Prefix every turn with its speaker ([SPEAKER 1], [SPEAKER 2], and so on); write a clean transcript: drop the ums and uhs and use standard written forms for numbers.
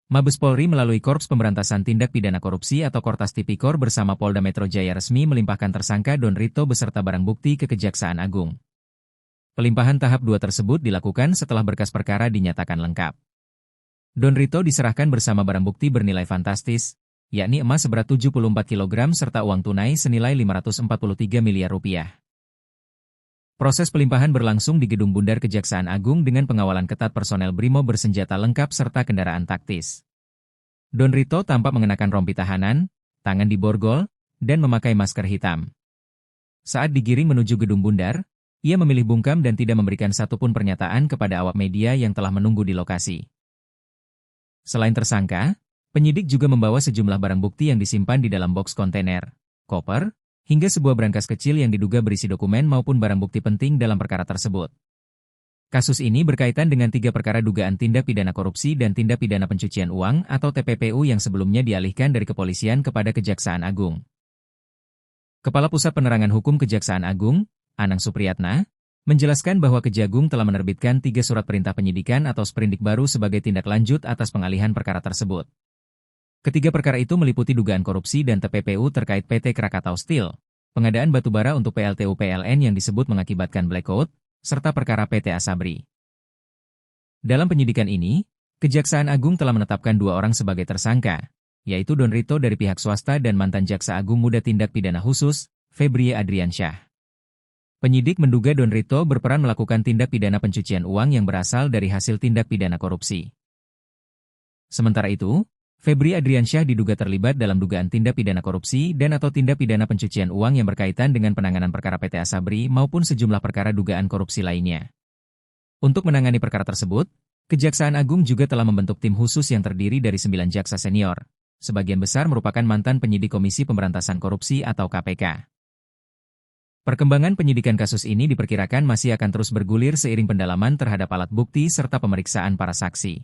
[SPEAKER 1] Mabes Polri melalui Korps Pemberantasan Tindak Pidana Korupsi atau Kortas Tipikor bersama Polda Metro Jaya resmi melimpahkan tersangka Don Rito beserta barang bukti ke Kejaksaan Agung. Pelimpahan tahap 2 tersebut dilakukan setelah berkas perkara dinyatakan lengkap. Don Rito diserahkan bersama barang bukti bernilai fantastis, yakni emas seberat 74 kg serta uang tunai senilai 543 miliar rupiah. Proses pelimpahan berlangsung di Gedung Bundar Kejaksaan Agung dengan pengawalan ketat personel BRIMO bersenjata lengkap serta kendaraan taktis. Don Rito tampak mengenakan rompi tahanan, tangan diborgol, dan memakai masker hitam. Saat digiring menuju Gedung Bundar, ia memilih bungkam dan tidak memberikan satupun pernyataan kepada awak media yang telah menunggu di lokasi. Selain tersangka, penyidik juga membawa sejumlah barang bukti yang disimpan di dalam boks kontainer, koper, hingga sebuah brankas kecil yang diduga berisi dokumen maupun barang bukti penting dalam perkara tersebut. Kasus ini berkaitan dengan 3 perkara dugaan tindak pidana korupsi dan tindak pidana pencucian uang atau TPPU yang sebelumnya dialihkan dari kepolisian kepada Kejaksaan Agung. Kepala Pusat Penerangan Hukum Kejaksaan Agung, Anang Supriyatna, menjelaskan bahwa Kejagung telah menerbitkan 3 surat perintah penyidikan atau sprindik baru sebagai tindak lanjut atas pengalihan perkara tersebut. Ketiga perkara itu meliputi dugaan korupsi dan TPPU terkait PT Krakatau Steel, pengadaan batubara untuk PLTU PLN yang disebut mengakibatkan blackout, serta perkara PT Asabri. Dalam penyidikan ini, Kejaksaan Agung telah menetapkan 2 orang sebagai tersangka, yaitu Don Rito dari pihak swasta dan mantan Jaksa Agung Muda Tindak Pidana Khusus, Febrie Adriansyah. Penyidik menduga Don Rito berperan melakukan tindak pidana pencucian uang yang berasal dari hasil tindak pidana korupsi. Sementara itu, Febrie Adriansyah diduga terlibat dalam dugaan tindak pidana korupsi dan atau tindak pidana pencucian uang yang berkaitan dengan penanganan perkara PT Asabri maupun sejumlah perkara dugaan korupsi lainnya. Untuk menangani perkara tersebut, Kejaksaan Agung juga telah membentuk tim khusus yang terdiri dari 9 jaksa senior, sebagian besar merupakan mantan penyidik Komisi Pemberantasan Korupsi atau KPK. Perkembangan penyidikan kasus ini diperkirakan masih akan terus bergulir seiring pendalaman terhadap alat bukti serta pemeriksaan para saksi.